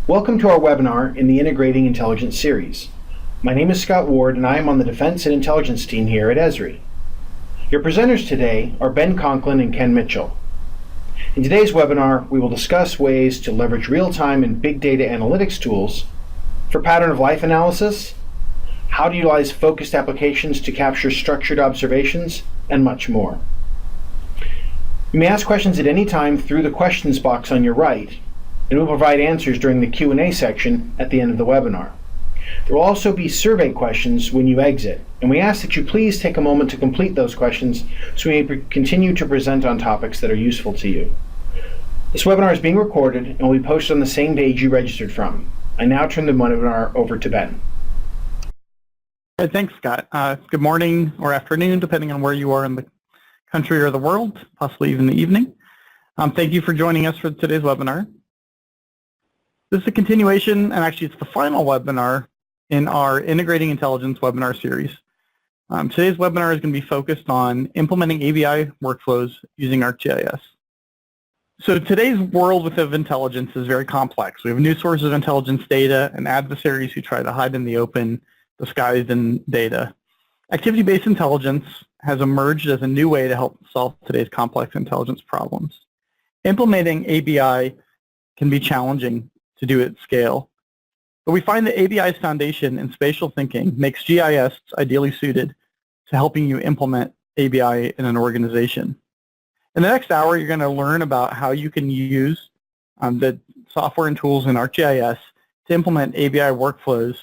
Welcome to our webinar in the Integrating Intelligence series. My name is Scott Ward and I am on the Defense and Intelligence team here at Esri. Your presenters today are Ben Conklin and Ken Mitchell. In today's webinar, we will discuss ways to leverage real-time and big data analytics tools for pattern of life analysis, how to utilize focused applications to capture structured observations, and much more. You may ask questions at any time through the questions box on your right, and we'll provide answers during the Q&A section at the end of the webinar. There will also be survey questions when you exit, and we ask that you please take a moment to complete those questions so we may continue to present on topics that are useful to you. This webinar is being recorded and will be posted on the same page you registered from. I now turn the webinar over to Ben. Hey, thanks, Scott. Good morning or afternoon, depending on where you are in the country or the world, possibly even the evening. Thank you for joining us for today's webinar. This is a continuation, and actually it's the final webinar in our Integrating Intelligence webinar series. Today's webinar is going to be focused on implementing ABI workflows using ArcGIS. So today's world of intelligence is very complex. We have new sources of intelligence data and adversaries who try to hide in the open, disguised in data. Activity-based intelligence has emerged as a new way to help solve today's complex intelligence problems. Implementing ABI can be challenging to do at scale, but we find that ABI's foundation in spatial thinking makes GIS ideally suited to helping you implement ABI in an organization. In the next hour, you're going to learn about how you can use the software and tools in ArcGIS to implement ABI workflows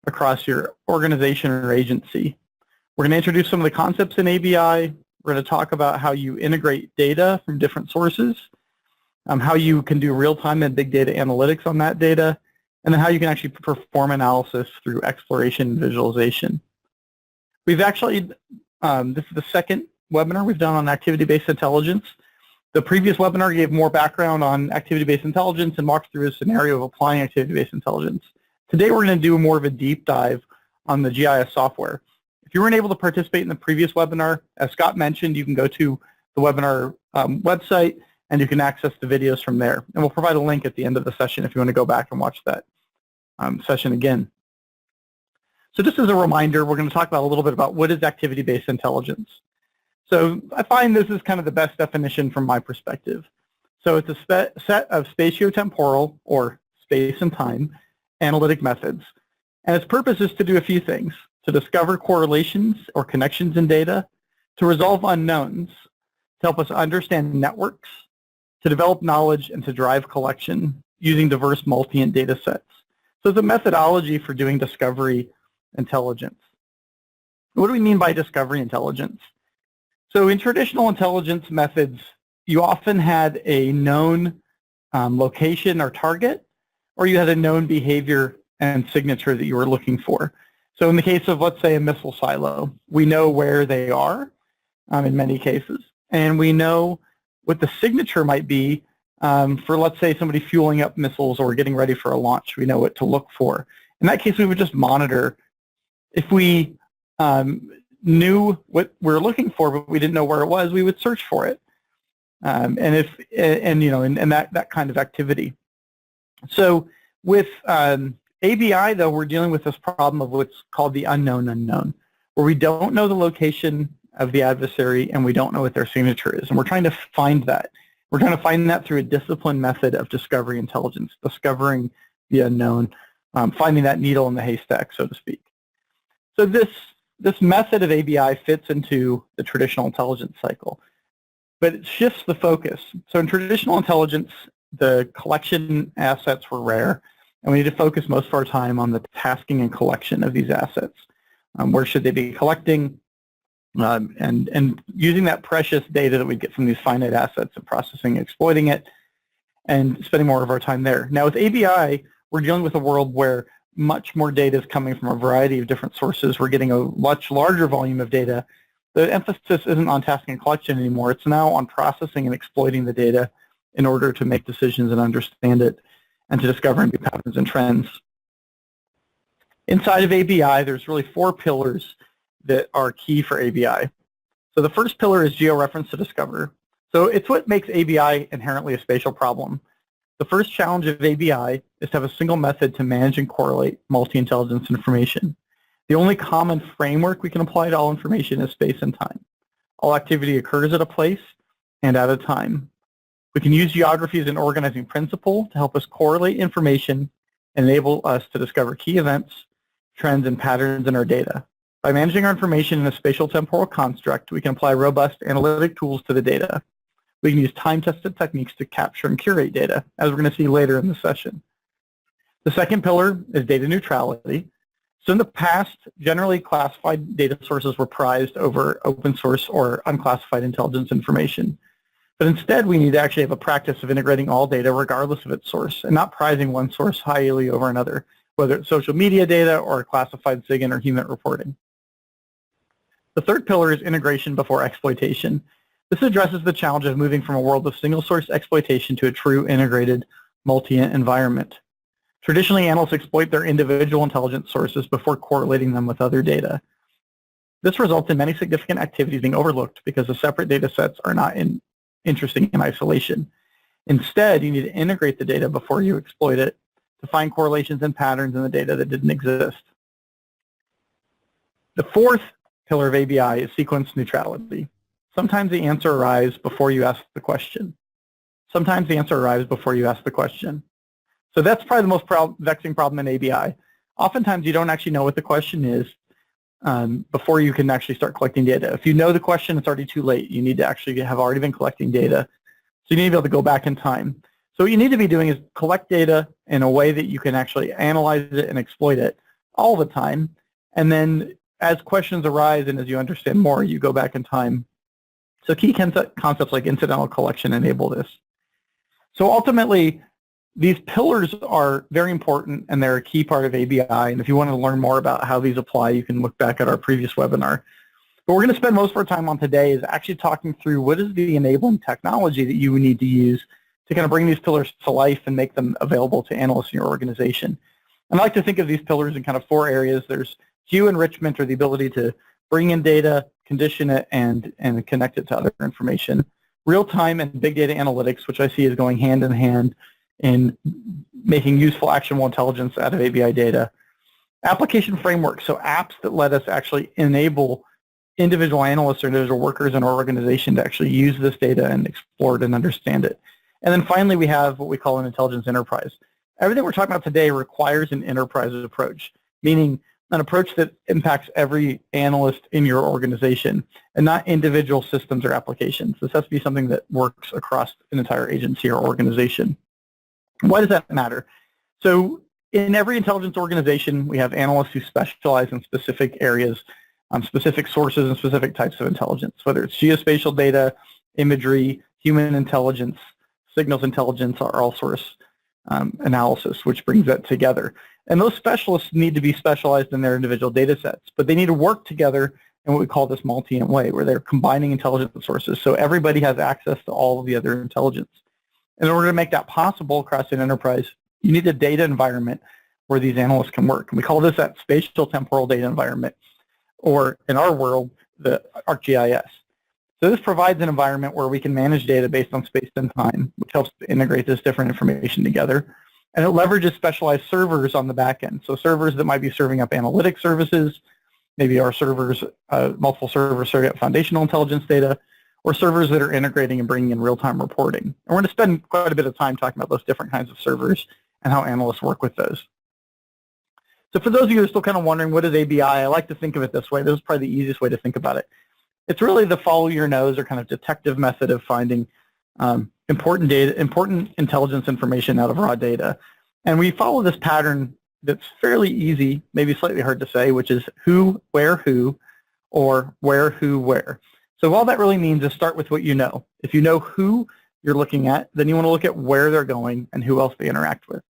across your organization or agency. We're going to introduce some of the concepts in ABI. We're going to talk about how you integrate data from different sources, how you can do real-time and big data analytics on that data, and then how you can actually perform analysis through exploration and visualization. We've actually, this is the second webinar we've done on activity-based intelligence. The previous webinar gave more background on activity-based intelligence and walked through a scenario of applying activity-based intelligence. Today we're going to do more of a deep dive on the GIS software. If you weren't able to participate in the previous webinar, as Scott mentioned, you can go to the webinar website and you can access the videos from there. And we'll provide a link at the end of the session if you want to go back and watch that session again. So just as a reminder, we're going to talk about a little bit about what is activity-based intelligence. So I find this is kind of the best definition from my perspective. So it's a set of spatiotemporal, or space and time, analytic methods. And its purpose is to do a few things: to discover correlations or connections in data, to resolve unknowns, to help us understand networks, to develop knowledge, and to drive collection using diverse multi-int data sets. So it's a methodology for doing discovery intelligence. What do we mean by discovery intelligence? So in traditional intelligence methods, you often had a known location or target, or you had a known behavior and signature that you were looking for. So in the case of, let's say, a missile silo, we know where they are in many cases, and we know what the signature might be for, let's say, somebody fueling up missiles or getting ready for a launch. We know what to look for. In that case, we would just monitor. If we knew what we're looking for, but we didn't know where it was, we would search for it, and that kind of activity. So with ABI, though, we're dealing with this problem of what's called the unknown unknown, where we don't know the location of the adversary and we don't know what their signature is, and we're trying to find that. We're trying to find that through a disciplined method of discovery intelligence, discovering the unknown, finding that needle in the haystack, so to speak. So this method of ABI fits into the traditional intelligence cycle, but it shifts the focus. So in traditional intelligence, the collection assets were rare, and we need to focus most of our time on the tasking and collection of these assets. Where should they be collecting? And using that precious data that we get from these finite assets and processing and exploiting it, and spending more of our time there. Now with ABI, we're dealing with a world where much more data is coming from a variety of different sources. We're getting a much larger volume of data. The emphasis isn't on tasking and collection anymore. It's now on processing and exploiting the data in order to make decisions and understand it and to discover new patterns and trends. Inside of ABI, there's really 4 pillars that are key for ABI. So the first pillar is georeference to discover. So it's what makes ABI inherently a spatial problem. The first challenge of ABI is to have a single method to manage and correlate multi-intelligence information. The only common framework we can apply to all information is space and time. All activity occurs at a place and at a time. We can use geography as an organizing principle to help us correlate information and enable us to discover key events, trends, and patterns in our data. By managing our information in a spatial temporal construct, we can apply robust analytic tools to the data. We can use time-tested techniques to capture and curate data, as we're going to see later in the session. The second pillar is data neutrality. So in the past, generally classified data sources were prized over open source or unclassified intelligence information. But instead, we need to actually have a practice of integrating all data regardless of its source and not prizing one source highly over another, whether it's social media data or classified SIGINT or human reporting. The third pillar is integration before exploitation. This addresses the challenge of moving from a world of single source exploitation to a true integrated multi-environment. Traditionally, analysts exploit their individual intelligence sources before correlating them with other data. This results in many significant activities being overlooked because the separate data sets are not interesting in isolation. Instead, you need to integrate the data before you exploit it to find correlations and patterns in the data that didn't exist. The fourth pillar of ABI is sequence neutrality. Sometimes the answer arrives before you ask the question. Sometimes the answer arrives before you ask the question. So that's probably the most vexing problem in ABI. Oftentimes you don't actually know what the question is before you can actually start collecting data. If you know the question, it's already too late. You need to actually have already been collecting data. So you need to be able to go back in time. So what you need to be doing is collect data in a way that you can actually analyze it and exploit it all the time. And then as questions arise and as you understand more, you go back in time. So key concepts like incidental collection enable this. So ultimately, these pillars are very important and they're a key part of ABI. And if you want to learn more about how these apply, you can look back at our previous webinar. But we're going to spend most of our time on today is actually talking through what is the enabling technology that you need to use to kind of bring these pillars to life and make them available to analysts in your organization. And I like to think of these pillars in kind of four areas. There's geo-enrichment, or the ability to bring in data, condition it, and connect it to other information. Real-time and big data analytics, which I see is going hand in hand in making useful actionable intelligence out of ABI data. Application frameworks, so apps that let us actually enable individual analysts or individual workers in our organization to actually use this data and explore it and understand it. And then finally, we have what we call an intelligence enterprise. Everything we're talking about today requires an enterprise approach, meaning an approach that impacts every analyst in your organization and not individual systems or applications. This has to be something that works across an entire agency or organization. Why does that matter? So in every intelligence organization, we have analysts who specialize in specific areas, specific sources and specific types of intelligence, whether it's geospatial data, imagery, human intelligence, signals intelligence, or all source analysis, which brings that together. And those specialists need to be specialized in their individual data sets, but they need to work together in what we call this multi-ent way, where they're combining intelligence sources so everybody has access to all of the other intelligence. In order to make that possible across an enterprise, you need a data environment where these analysts can work. And we call this that spatial temporal data environment, or in our world, the ArcGIS. So this provides an environment where we can manage data based on space and time, which helps to integrate this different information together. And it leverages specialized servers on the back end. So servers that might be serving up analytic services, maybe our servers, multiple servers serving up foundational intelligence data, or servers that are integrating and bringing in real-time reporting. And we're going to spend quite a bit of time talking about those different kinds of servers and how analysts work with those. So for those of you who are still kind of wondering, what is ABI? I like to think of it this way. This is probably the easiest way to think about it. It's really the follow your nose or kind of detective method of finding important data, important intelligence information out of raw data. And we follow this pattern that's fairly easy, maybe slightly hard to say, which is who, or where, who, where. So all that really means is start with what you know. If you know who you're looking at, then you want to look at where they're going and who else they interact with.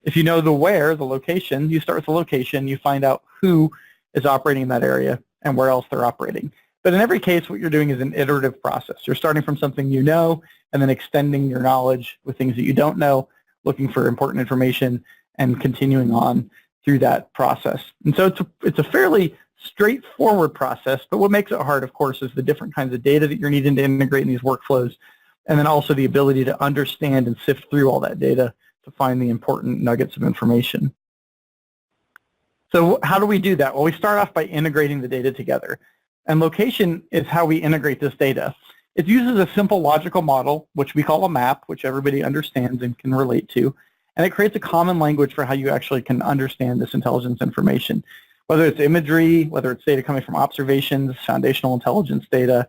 If you know the where, the location, you start with the location, you find out who is operating in that area and where else they're operating. But in every case, what you're doing is an iterative process. You're starting from something you know and then extending your knowledge with things that you don't know, looking for important information, and continuing on through that process. And so it's a fairly straightforward process, but what makes it hard, of course, is the different kinds of data that you're needing to integrate in these workflows, and then also the ability to understand and sift through all that data to find the important nuggets of information. So how do we do that? Well, we start off by integrating the data together. And location is how we integrate this data. It uses a simple logical model, which we call a map, which everybody understands and can relate to. And it creates a common language for how you actually can understand this intelligence information, whether it's imagery, whether it's data coming from observations, foundational intelligence data,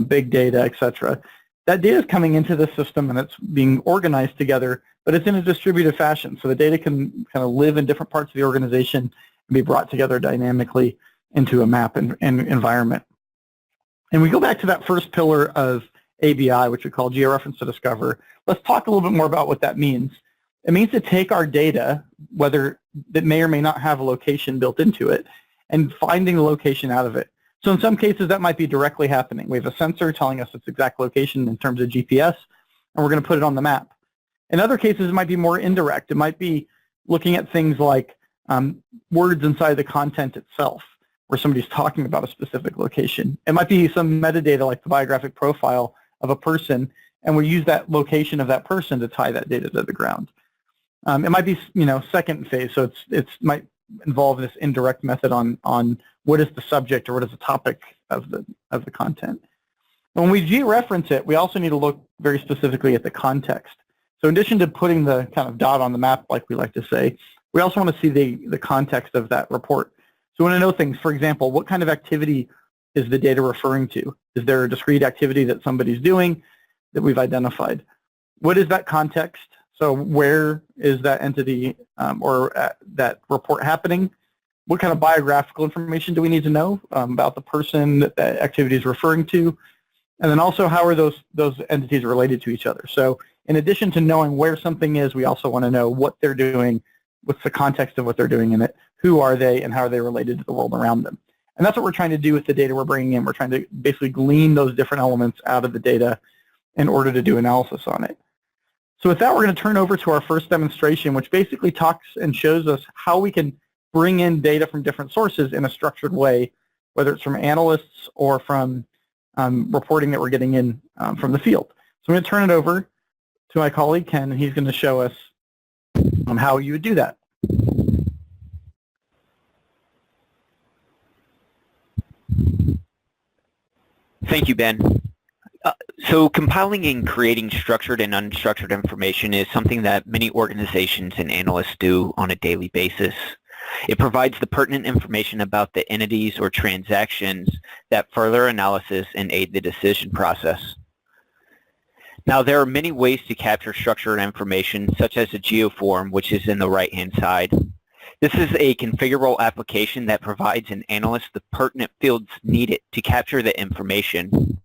big data, etc. That data is coming into the system and it's being organized together, but it's in a distributed fashion. So the data can kind of live in different parts of the organization and be brought together dynamically into a map and environment. And we go back to that first pillar of ABI, which we call Georeference to Discover. Let's talk a little bit more about what that means. It means to take our data, whether that may or may not have a location built into it, and finding the location out of it. So in some cases, that might be directly happening. We have a sensor telling us its exact location in terms of GPS, and we're going to put it on the map. In other cases, it might be more indirect. It might be looking at things like words inside the content itself, where somebody's talking about a specific location. It might be some metadata like the biographic profile of a person, and we use that location of that person to tie that data to the ground. It might be, second phase, so it might involve this indirect method on what is the subject or what is the topic of the content. When we georeference it, we also need to look very specifically at the context. So in addition to putting the kind of dot on the map, like we like to say, we also want to see the context of that report. So we want to know things, for example, what kind of activity is the data referring to? Is there a discrete activity that somebody's doing that we've identified? What is that context? So where is that entity or that report happening? What kind of biographical information do we need to know about the person that that activity is referring to? And then also, how are those entities related to each other? So in addition to knowing where something is, we also want to know what they're doing, what's the context of what they're doing in it, who are they, and how are they related to the world around them. And that's what we're trying to do with the data we're bringing in. We're trying to basically glean those different elements out of the data in order to do analysis on it. So with that, we're going to turn over to our first demonstration, which basically talks and shows us how we can bring in data from different sources in a structured way, whether it's from analysts or from reporting that we're getting in from the field. So I'm going to turn it over to my colleague, Ken, and he's going to show us how you would do that. Thank you, Ben. So compiling and creating structured and unstructured information is something that many organizations and analysts do on a daily basis. It provides the pertinent information about the entities or transactions that further analysis and aid the decision process. Now, there are many ways to capture structured information, such as a geoform, which is in the right-hand side. This is a configurable application that provides an analyst the pertinent fields needed to capture the information.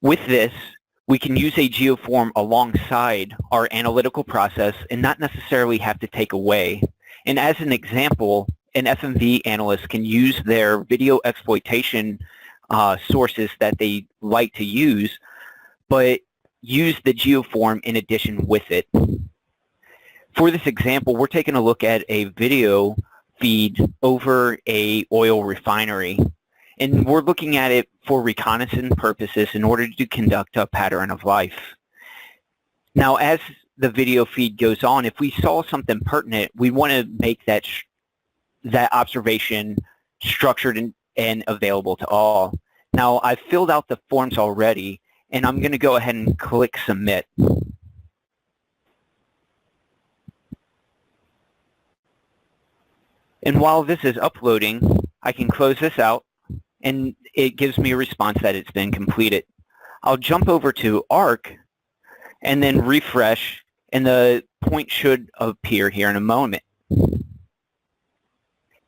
With this, we can use a geoform alongside our analytical process and not necessarily have to take away. And as an example, an FMV analyst can use their video exploitation sources that they like to use, but use the geoform in addition with it. For this example, we're taking a look at a video feed over a oil refinery. And we're looking at it for reconnaissance purposes in order to conduct a pattern of life. Now, as the video feed goes on, if we saw something pertinent, we want to make that observation structured and available to all. Now, I've filled out the forms already, and I'm going to go ahead and click Submit. And while this is uploading, I can close this out, and it gives me a response that it's been completed. I'll jump over to Arc and then refresh, and the point should appear here in a moment.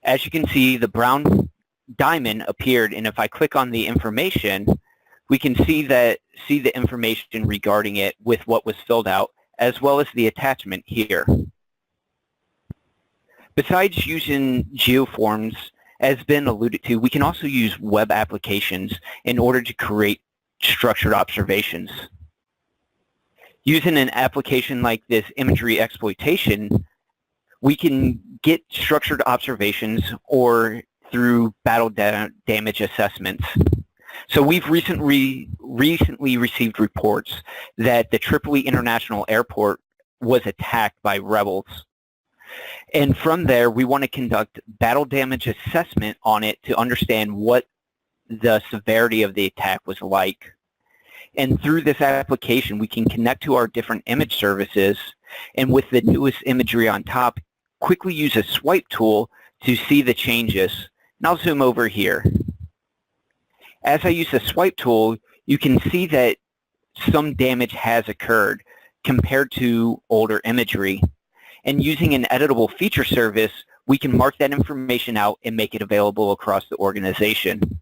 As you can see, the brown diamond appeared, and if I click on the information, we can see the information regarding it with what was filled out, as well as the attachment here. Besides using geoforms, as been alluded to, we can also use web applications in order to create structured observations. Using an application like this imagery exploitation, we can get structured observations or through battle damage assessments. So we've recently received reports that the Tripoli International Airport was attacked by rebels. And from there, we want to conduct battle damage assessment on it to understand what the severity of the attack was like. And through this application, we can connect to our different image services, and with the newest imagery on top, quickly use a swipe tool to see the changes. And I'll zoom over here. As I use the swipe tool, you can see that some damage has occurred compared to older imagery. And using an editable feature service, we can mark that information out and make it available across the organization.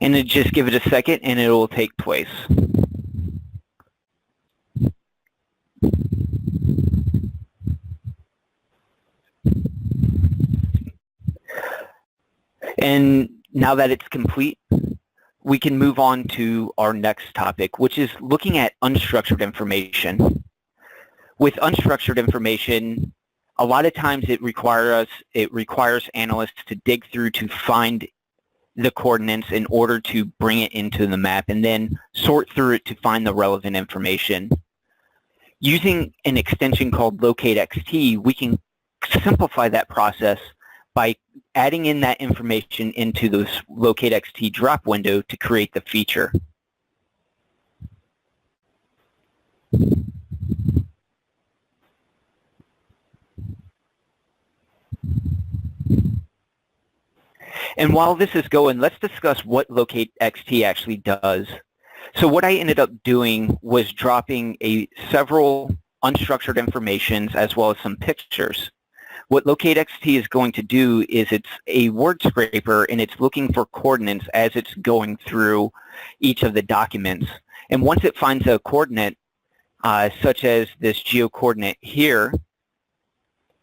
And then just give it a second and it will take place. And now that it's complete, we can move on to our next topic, which is looking at unstructured information. With unstructured information, a lot of times it requires analysts to dig through to find the coordinates in order to bring it into the map and then sort through it to find the relevant information. Using an extension called LocateXT, we can simplify that process by adding in that information into the LocateXT drop window to create the feature. And while this is going, let's discuss what LocateXT actually does. So what I ended up doing was dropping several unstructured informations as well as some pictures. What LocateXT is going to do is it's a word scraper, and it's looking for coordinates as it's going through each of the documents. And once it finds a coordinate, such as this geocoordinate here,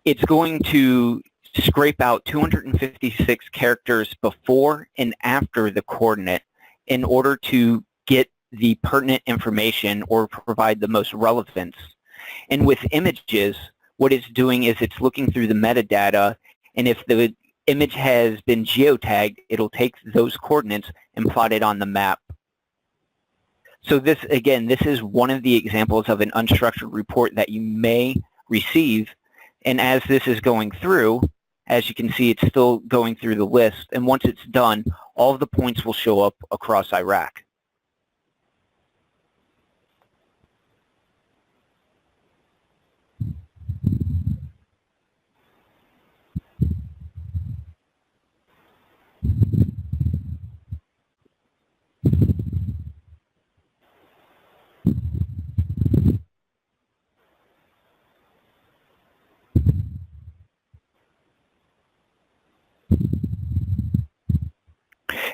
it's going to scrape out 256 characters before and after the coordinate in order to get the pertinent information or provide the most relevance. And with images, what it's doing is it's looking through the metadata, and if the image has been geotagged, it'll take those coordinates and plot it on the map. So this, again, this is one of the examples of an unstructured report that you may receive. And as this is going through, as you can see, it's still going through the list. And once it's done, all of the points will show up across Iraq.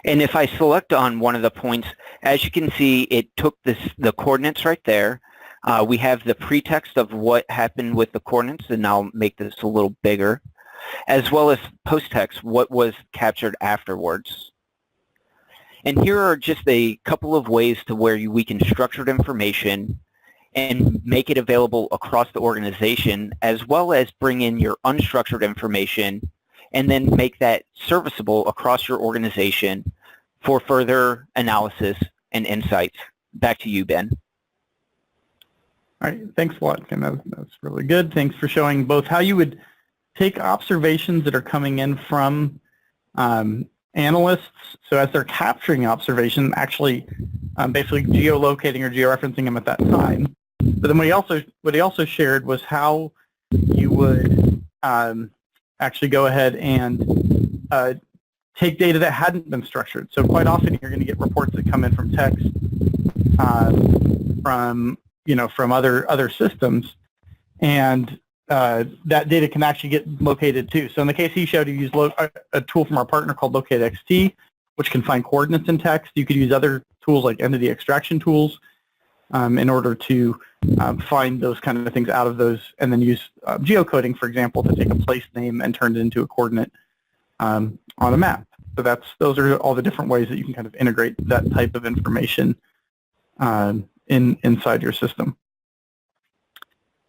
And if I select on one of the points, as you can see, it took the coordinates right there. We have the pretext of what happened with the coordinates, and I'll make this a little bigger, as well as post-text, what was captured afterwards. And here are just a couple of ways to where we can structure information and make it available across the organization, as well as bring in your unstructured information and then make that serviceable across your organization for further analysis and insights. Back to you, Ben. All right, thanks a lot, Ken. That's really good. Thanks for showing both how you would take observations that are coming in from analysts, so as they're capturing observation, actually basically geolocating or georeferencing them at that time. But then what he also shared was how you would actually go ahead and take data that hadn't been structured. So quite often you're going to get reports that come in from text, from other systems, and that data can actually get located too. So in the case he showed, he used a tool from our partner called LocateXT, which can find coordinates in text. You could use other tools like entity extraction tools in order to find those kind of things out of those, and then use geocoding, for example, to take a place name and turn it into a coordinate on a map. So those are all the different ways that you can kind of integrate that type of information inside your system.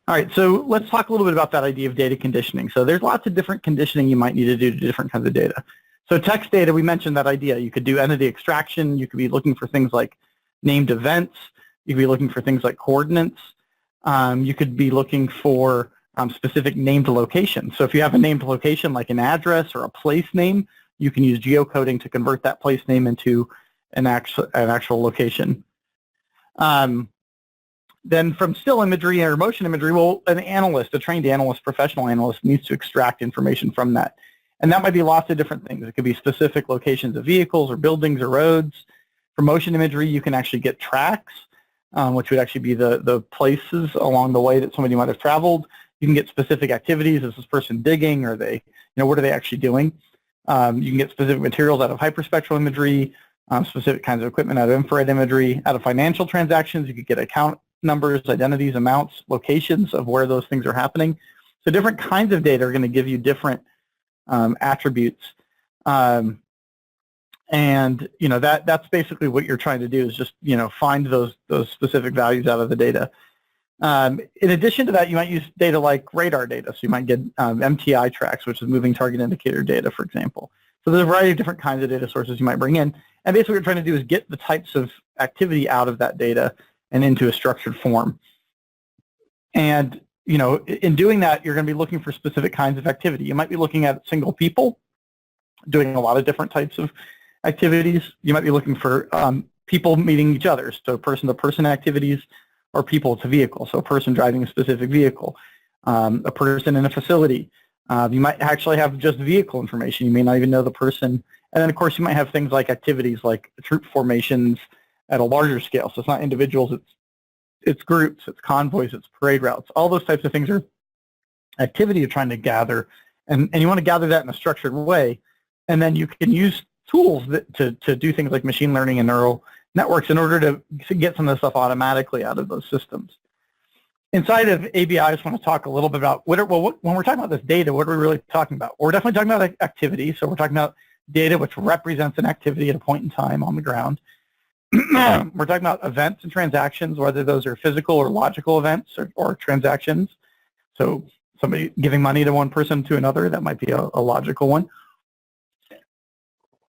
All right, so let's talk a little bit about that idea of data conditioning. So there's lots of different conditioning you might need to do to different kinds of data. So text data, we mentioned that idea. You could do entity extraction. You could be looking for things like named events. You could be looking for things like coordinates. You could be looking for specific named locations. So if you have a named location like an address or a place name, you can use geocoding to convert that place name into an actual location. Then from still imagery or motion imagery, well, an analyst, a trained analyst, professional analyst needs to extract information from that. And that might be lots of different things. It could be specific locations of vehicles or buildings or roads. For motion imagery, you can actually get tracks, which would actually be the places along the way that somebody might have traveled. You can get specific activities. Is this person digging? Or they, what are they actually doing? You can get specific materials out of hyperspectral imagery, specific kinds of equipment out of infrared imagery. Out of financial transactions, you could get account numbers, identities, amounts, locations of where those things are happening. So different kinds of data are going to give you different attributes. And that's basically what you're trying to do is just find those specific values out of the data. In addition to that, you might use data like radar data. So you might get MTI tracks, which is moving target indicator data, for example. So there's a variety of different kinds of data sources you might bring in. And basically what you're trying to do is get the types of activity out of that data and into a structured form. And in doing that, you're going to be looking for specific kinds of activity. You might be looking at single people doing a lot of different types of activities. You might be looking for people meeting each other, so person-to-person activities, or people to vehicle, so a person driving a specific vehicle, a person in a facility. You might actually have just vehicle information. You may not even know the person. And then, of course, you might have things like activities like troop formations at a larger scale. So it's not individuals, it's groups, it's convoys, it's parade routes. All those types of things are activity you're trying to gather. And you want to gather that in a structured way. And then you can use tools to do things like machine learning and neural networks in order to get some of this stuff automatically out of those systems. Inside of ABI, I just want to talk a little bit about, when we're talking about this data, what are we really talking about? We're definitely talking about activity. So we're talking about data which represents an activity at a point in time on the ground. We're talking about events and transactions, whether those are physical or logical events or transactions. So somebody giving money to one person to another, that might be a logical one.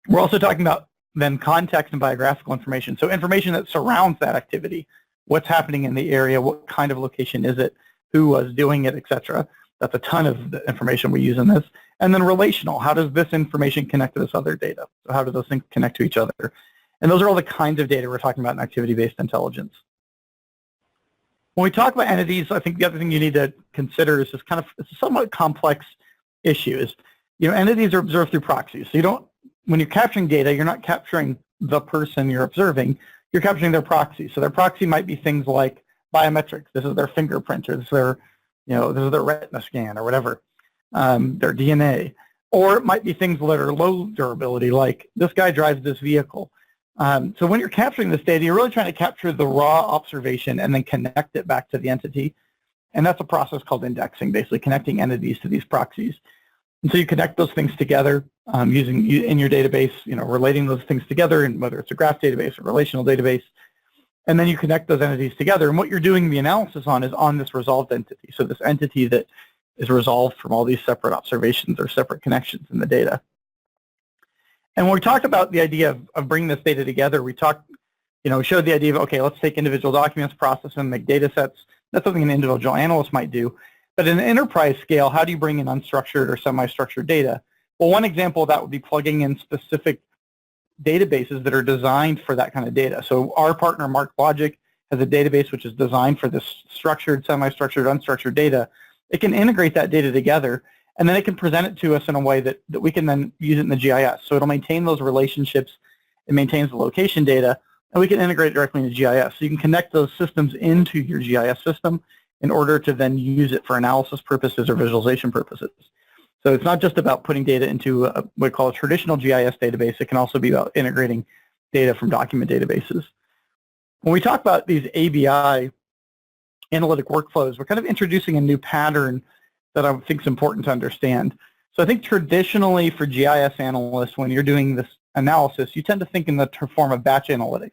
We're also talking about then context and biographical information. So information that surrounds that activity. What's happening in the area, what kind of location is it, who was doing it, etc. That's a ton of the information we use in this. And then relational, how does this information connect to this other data? So how do those things connect to each other? And those are all the kinds of data we're talking about in activity-based intelligence. When we talk about entities, I think the other thing you need to consider is it's a somewhat complex issue. Entities are observed through proxies. So when you're capturing data, you're not capturing the person you're observing, you're capturing their proxy. So their proxy might be things like biometrics. This is their fingerprint, or this is their retina scan, or whatever, their DNA. Or it might be things that are low durability, like this guy drives this vehicle. So when you're capturing this data, you're really trying to capture the raw observation and then connect it back to the entity. And that's a process called indexing, basically connecting entities to these proxies. And so you connect those things together using in your database, relating those things together, and whether it's a graph database or relational database. And then you connect those entities together. And what you're doing the analysis on is on this resolved entity. So this entity that is resolved from all these separate observations or separate connections in the data. And when we talk about the idea of bringing this data together, we showed the idea of, okay, let's take individual documents, process them, make data sets. That's something an individual analyst might do. But in an enterprise scale, how do you bring in unstructured or semi-structured data? Well, one example of that would be plugging in specific databases that are designed for that kind of data. So our partner, MarkLogic, has a database which is designed for this structured, semi-structured, unstructured data. It can integrate that data together, and then it can present it to us in a way that we can then use it in the GIS. So it'll maintain those relationships, it maintains the location data, and we can integrate it directly into GIS. So you can connect those systems into your GIS system in order to then use it for analysis purposes or visualization purposes. So it's not just about putting data into what we call a traditional GIS database. It can also be about integrating data from document databases. When we talk about these ABI analytic workflows, we're kind of introducing a new pattern that I think is important to understand. So I think traditionally for GIS analysts, when you're doing this analysis, you tend to think in the form of batch analytics.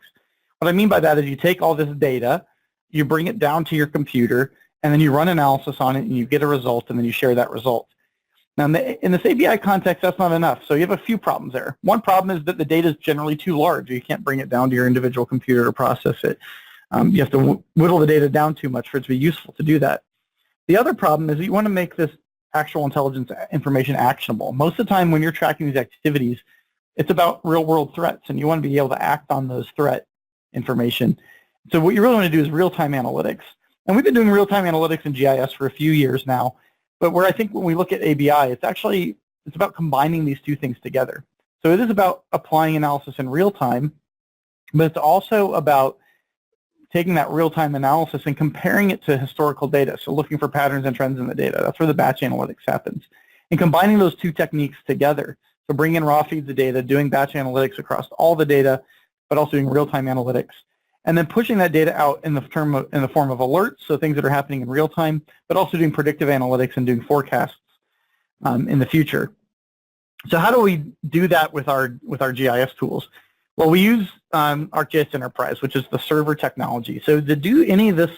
What I mean by that is you take all this data, you bring it down to your computer, and then you run analysis on it, and you get a result, and then you share that result. Now, in this ABI context, that's not enough. So you have a few problems there. One problem is that the data is generally too large. You can't bring it down to your individual computer to process it. You have to whittle the data down too much for it to be useful to do that. The other problem is that you want to make this actual intelligence information actionable. Most of the time when you're tracking these activities, it's about real-world threats, and you want to be able to act on those threat information. So what you really want to do is real-time analytics. And we've been doing real-time analytics in GIS for a few years now. But where I think when we look at ABI, it's about combining these two things together. So it is about applying analysis in real time, but it's also about taking that real-time analysis and comparing it to historical data. So looking for patterns and trends in the data. That's where the batch analytics happens. And combining those two techniques together. So bringing in raw feeds of data, doing batch analytics across all the data, but also doing real-time analytics. And then pushing that data out in the form of alerts, so things that are happening in real time, but also doing predictive analytics and doing forecasts in the future. So how do we do that with our GIS tools? Well, we use ArcGIS Enterprise, which is the server technology. So to do any of this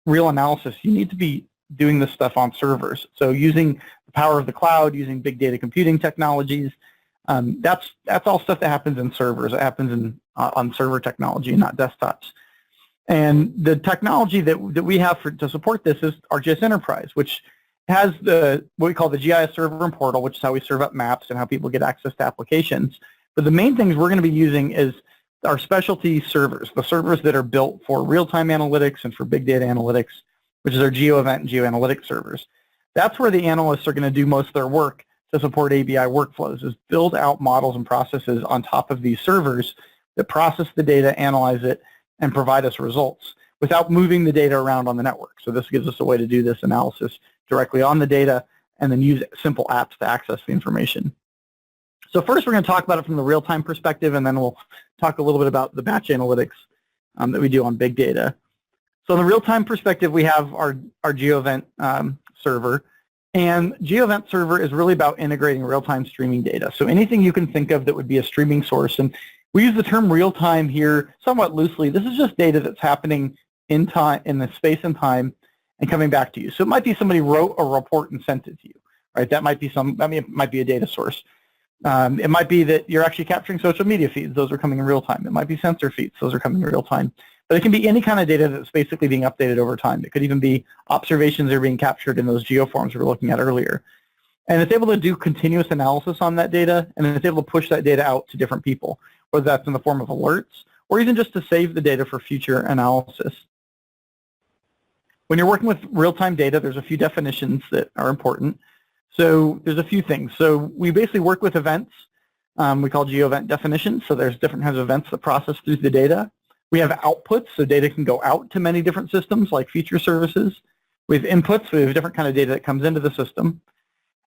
real analysis, you need to be doing this stuff on servers. So using the power of the cloud, using big data computing technologies, that's all stuff that happens in servers. It happens on server technology, and not desktops. And the technology that we have to support this is ArcGIS Enterprise, which has what we call the GIS server and portal, which is how we serve up maps and how people get access to applications. But the main things we're going to be using is our specialty servers, the servers that are built for real-time analytics and for big data analytics, which is our GeoEvent and GeoAnalytics servers. That's where the analysts are going to do most of their work to support ABI workflows, is build out models and processes on top of these servers that process the data, analyze it, and provide us results without moving the data around on the network. So this gives us a way to do this analysis directly on the data and then use simple apps to access the information. So first we're going to talk about it from the real-time perspective, and then we'll talk a little bit about the batch analytics that we do on big data. So in the real-time perspective, we have our GeoEvent server. And GeoEvent server is really about integrating real-time streaming data. So anything you can think of that would be a streaming source. And we use the term real-time here somewhat loosely. This is just data that's happening in time, in the space and time, and coming back to you. So it might be somebody wrote a report and sent it to you, right? That might be it might be a data source. It might be that you're actually capturing social media feeds. Those are coming in real time. It might be sensor feeds. Those are coming in real time. But it can be any kind of data that's basically being updated over time. It could even be observations that are being captured in those geoforms we were looking at earlier. And it's able to do continuous analysis on that data, and then it's able to push that data out to different people, whether that's in the form of alerts or even just to save the data for future analysis. When you're working with real-time data, there's a few definitions that are important. So there's a few things. So we basically work with events. We call GeoEvent definitions. So there's different kinds of events that process through the data. We have outputs, so data can go out to many different systems like feature services. We have inputs, we have a different kind of data that comes into the system.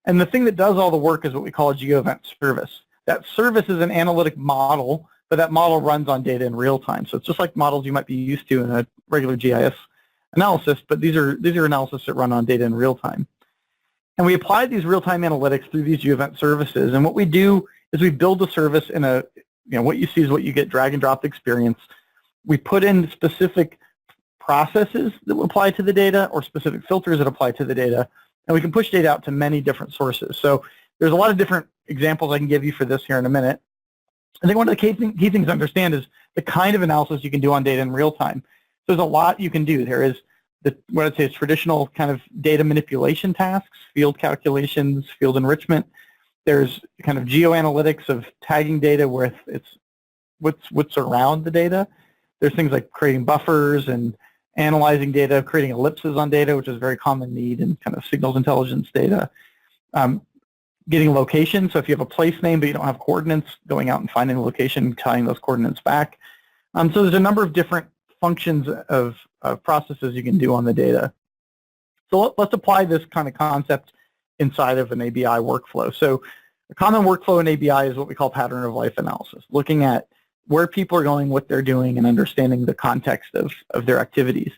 And the thing that does all the work is what we call a GeoEvent service. That service is an analytic model, but that model runs on data in real time. So it's just like models you might be used to in a regular GIS analysis, but these are analysis that run on data in real time. And we apply these real-time analytics through these GeoEvent services. And what we do is we build the service in what you see is what you get, drag and drop experience. We put in specific processes that will apply to the data or specific filters that apply to the data, and we can push data out to many different sources. So there's a lot of different examples I can give you for this here in a minute. I think one of the key things to understand is the kind of analysis you can do on data in real time. There's a lot you can do. There is what I'd say is traditional kind of data manipulation tasks, field calculations, field enrichment. There's kind of geoanalytics of tagging data with what's around the data. There's things like creating buffers and analyzing data, creating ellipses on data, which is a very common need in kind of signals intelligence data. Getting location, so if you have a place name but you don't have coordinates, going out and finding the location, tying those coordinates back. So there's a number of different functions of processes you can do on the data. So let's apply this kind of concept inside of an ABI workflow. So a common workflow in ABI is what we call pattern of life analysis, looking at where people are going, what they're doing, and understanding the context of their activities.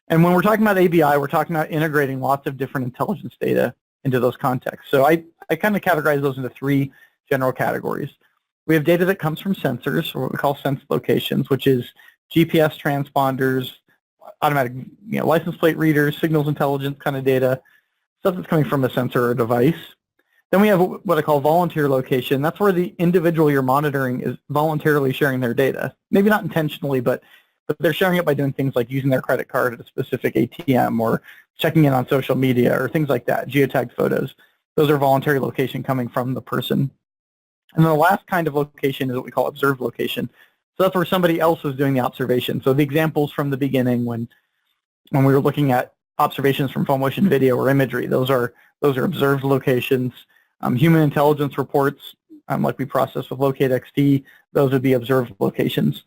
And when we're talking about ABI, we're talking about integrating lots of different intelligence data into those contexts. So I kind of categorize those into three general categories. We have data that comes from sensors, or what we call sense locations, which is GPS transponders, automatic license plate readers, signals intelligence kind of data, stuff that's coming from a sensor or device. Then we have what I call volunteer location. That's where the individual you're monitoring is voluntarily sharing their data. Maybe not intentionally, but they're sharing it by doing things like using their credit card at a specific ATM or checking in on social media or things like that, geotagged photos. Those are voluntary location coming from the person. And then the last kind of location is what we call observed location. So that's where somebody else is doing the observation. So the examples from the beginning when we were looking at observations from full motion video or imagery, those are observed locations. Human intelligence reports, like we process with LocateXT, those would be observed locations.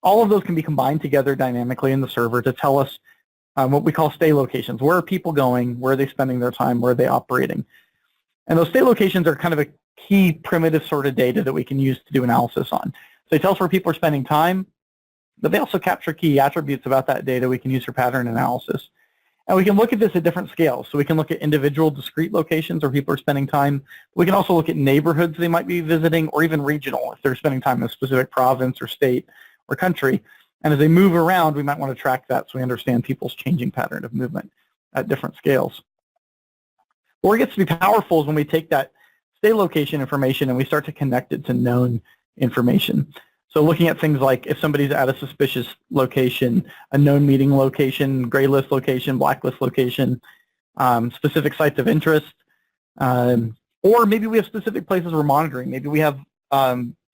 All of those can be combined together dynamically in the server to tell us what we call stay locations. Where are people going? Where are they spending their time? Where are they operating? And those stay locations are kind of a key primitive sort of data that we can use to do analysis on. So they tell us where people are spending time, but they also capture key attributes about that data we can use for pattern analysis. And we can look at this at different scales. So we can look at individual discrete locations where people are spending time. We can also look at neighborhoods they might be visiting, or even regional, if they're spending time in a specific province or state or country. And as they move around, we might want to track that so we understand people's changing pattern of movement at different scales. Where it gets to be powerful is when we take that stay location information and we start to connect it to known information. So looking at things like if somebody's at a suspicious location, a known meeting location, gray list location, blacklist location, specific sites of interest, or maybe we have specific places we're monitoring. Maybe we have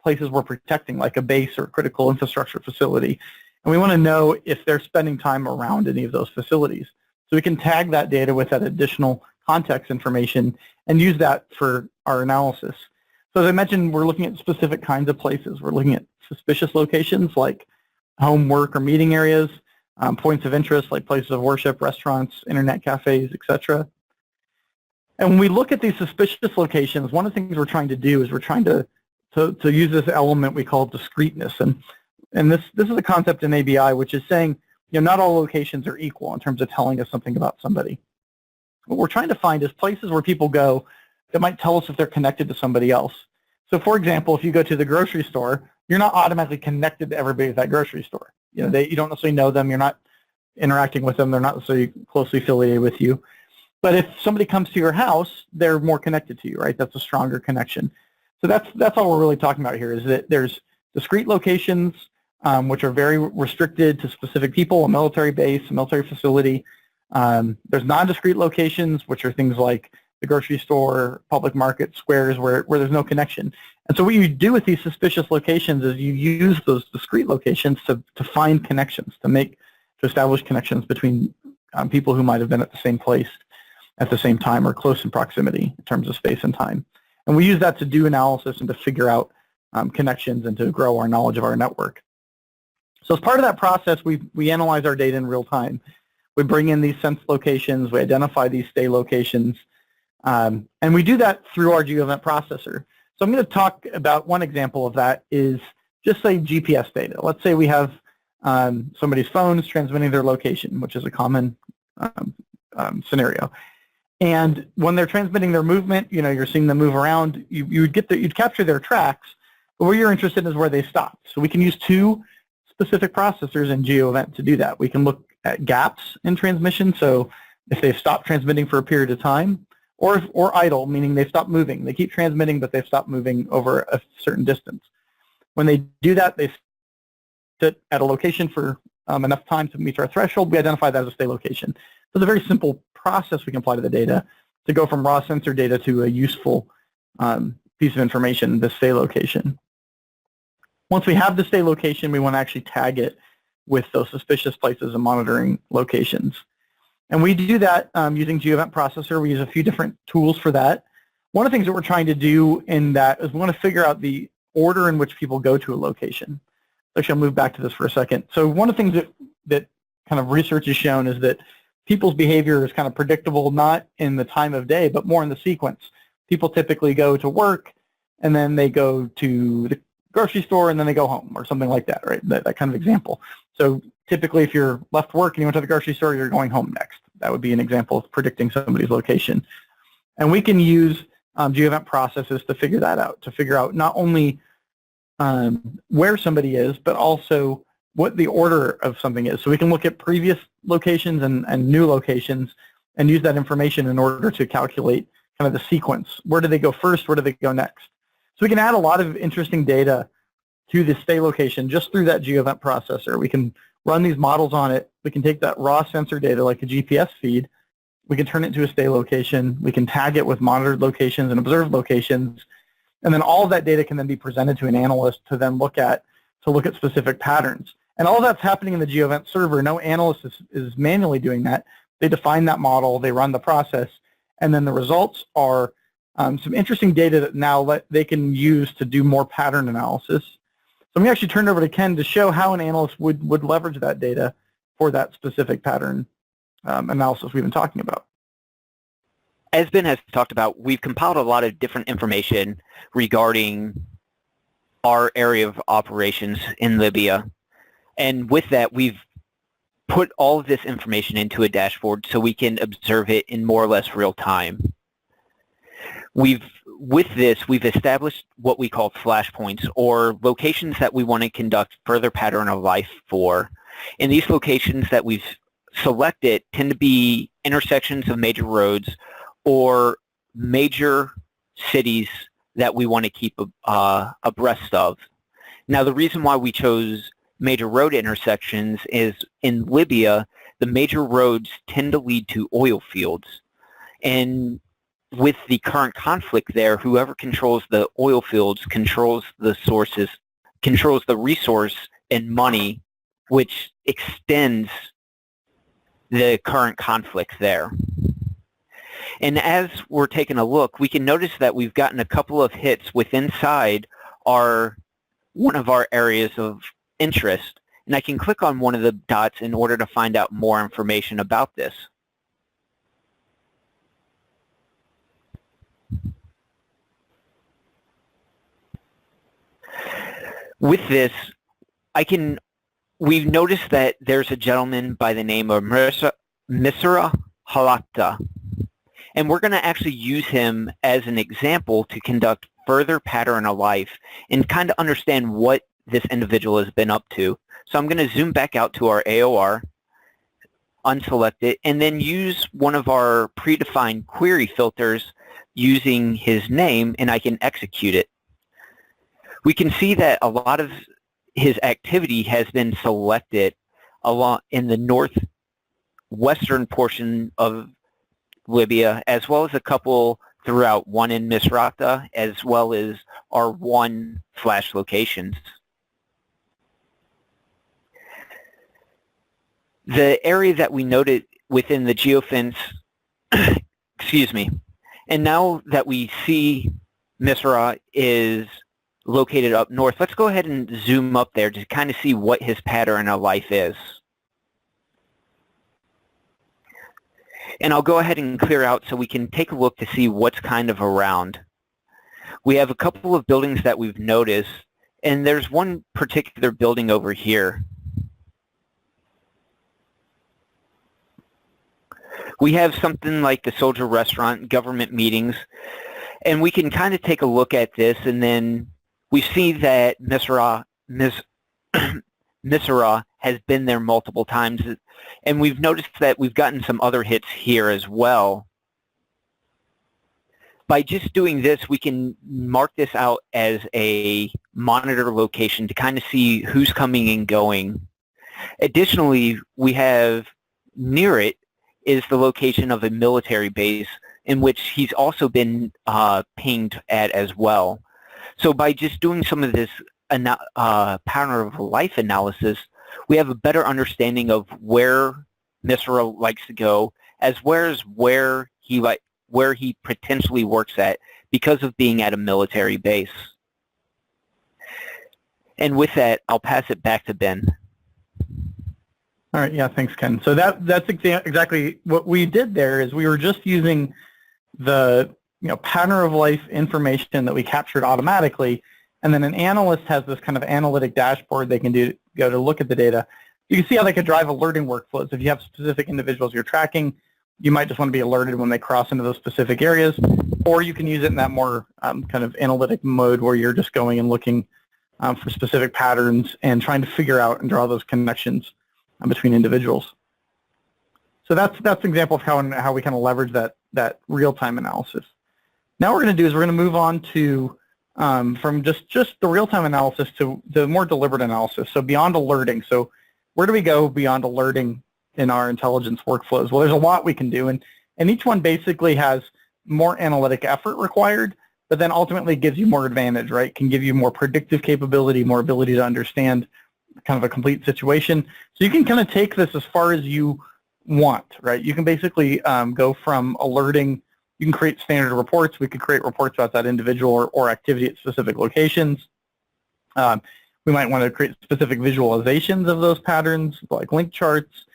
places we're protecting, like a base or critical infrastructure facility, and we want to know if they're spending time around any of those facilities. So we can tag that data with that additional context information and use that for our analysis. So as I mentioned, we're looking at specific kinds of places. We're looking at suspicious locations like home, work, or meeting areas, points of interest like places of worship, restaurants, internet cafes, etc. And when we look at these suspicious locations, one of the things we're trying to do is we're trying to use this element we call discreteness. And this is a concept in ABI which is saying, not all locations are equal in terms of telling us something about somebody. What we're trying to find is places where people go that might tell us if they're connected to somebody else. So for example, if you go to the grocery store, you're not automatically connected to everybody at that grocery store. You don't necessarily know them, you're not interacting with them, they're not necessarily closely affiliated with you. But if somebody comes to your house, they're more connected to you, right? That's a stronger connection. So that's all we're really talking about here, is that there's discrete locations, which are very restricted to specific people, a military base, a military facility. There's non-discrete locations, which are things like the grocery store, public market, squares, where there's no connection. And so what you do with these suspicious locations is you use those discrete locations to find connections, to establish connections between people who might have been at the same place at the same time or close in proximity in terms of space and time. And we use that to do analysis and to figure out connections and to grow our knowledge of our network. So as part of that process, we analyze our data in real time. We bring in these sense locations, we identify these stay locations, and we do that through our GeoEvent processor. So I'm going to talk about one example of that is just say GPS data. Let's say we have somebody's phone is transmitting their location, which is a common scenario. And when they're transmitting their movement, you're seeing them move around, you'd capture their tracks, but where you're interested in is where they stop. So we can use two specific processors in GeoEvent to do that. We can look at gaps in transmission, so if they've stopped transmitting for a period of time, or idle, meaning they've stopped moving. They keep transmitting, but they've stopped moving over a certain distance. When they do that, they sit at a location for enough time to meet our threshold. We identify that as a stay location. So it's a very simple process we can apply to the data to go from raw sensor data to a useful piece of information, the stay location. Once we have the stay location, we want to actually tag it with those suspicious places and monitoring locations. And we do that using GeoEvent processor. We use a few different tools for that. One of the things that we're trying to do in that is we want to figure out the order in which people go to a location. Actually, I'll move back to this for a second. So one of the things that kind of research has shown is that people's behavior is kind of predictable, not in the time of day, but more in the sequence. People typically go to work, and then they go to the grocery store, and then they go home, or something like that, right? That kind of example. So typically, if you're left work and you went to the grocery store, you're going home next. That would be an example of predicting somebody's location. And we can use GeoEvent processes to figure that out, to figure out not only where somebody is, but also what the order of something is. So we can look at previous locations and new locations and use that information in order to calculate kind of the sequence. Where do they go first? Where do they go next? So we can add a lot of interesting data to the stay location just through that GeoEvent processor. We can run these models on it. We can take that raw sensor data like a GPS feed. We can turn it into a stay location. We can tag it with monitored locations and observed locations. And then all of that data can then be presented to an analyst to then look at specific patterns. And all of that's happening in the GeoEvent server. No analyst is manually doing that. They define that model, they run the process, and then the results are some interesting data that now they can use to do more pattern analysis. So I'm going to actually turn it over to Ken to show how an analyst would leverage that data for that specific pattern analysis we've been talking about. As Ben has talked about, we've compiled a lot of different information regarding our area of operations in Libya. And with that, we've put all of this information into a dashboard so we can observe it in more or less real time. We've established what we call flashpoints, or locations that we want to conduct further pattern of life for. And these locations that we've selected tend to be intersections of major roads or major cities that we want to keep abreast of. Now, the reason why we chose major road intersections is in Libya, the major roads tend to lead to oil fields. And with the current conflict there, whoever controls the oil fields controls the sources, controls the resource and money, which extends the current conflict there. And as we're taking a look, we can notice that we've gotten a couple of hits within inside one of our areas of interest. And I can click on one of the dots in order to find out more information about this. With this, we've noticed that there's a gentleman by the name of Misra Halata. And we're going to actually use him as an example to conduct further pattern of life and kind of understand what this individual has been up to. So I'm going to zoom back out to our AOR, unselect it, and then use one of our predefined query filters using his name, and I can execute it. We can see that a lot of his activity has been selected along in the northwestern portion of Libya, as well as a couple throughout, one in Misrata, as well as our one flash locations. The area that we noted within the geofence, excuse me, and now that we see Misra is located up north, let's go ahead and zoom up there to kind of see what his pattern of life is. And I'll go ahead and clear out so we can take a look to see what's kind of around. We have a couple of buildings that we've noticed, and there's one particular building over here. We have something like the Soldier Restaurant, government meetings, and we can kind of take a look at this, and then we see that Misra has been there multiple times, and we've noticed that we've gotten some other hits here as well. By just doing this, we can mark this out as a monitor location to kind of see who's coming and going. Additionally, we have near it is the location of a military base in which he's also been pinged at as well. So by just doing some of this pattern of life analysis, we have a better understanding of where Misra likes to go, as well as where he potentially works at because of being at a military base. And with that, I'll pass it back to Ben. All right, yeah, thanks, Ken. So that's exactly what we did there. Is we were just using the pattern of life information that we captured automatically, and then an analyst has this kind of analytic dashboard they can go to look at the data. You can see how they could drive alerting workflows. If you have specific individuals you're tracking, you might just want to be alerted when they cross into those specific areas, or you can use it in that more kind of analytic mode where you're just going and looking for specific patterns and trying to figure out and draw those connections between individuals. So that's an example of how we kind of leverage that real-time analysis. Now what we're going to do is we're going to move on to from just the real-time analysis to the more deliberate analysis, so beyond alerting. So where do we go beyond alerting in our intelligence workflows? Well, there's a lot we can do, and each one basically has more analytic effort required, but then ultimately gives you more advantage, right? Can give you more predictive capability, more ability to understand kind of a complete situation. So you can kind of take this as far as you want, right? You can basically go from alerting. You can create standard reports. We could create reports about that individual or activity at specific locations. We might want to create specific visualizations of those patterns, like link charts.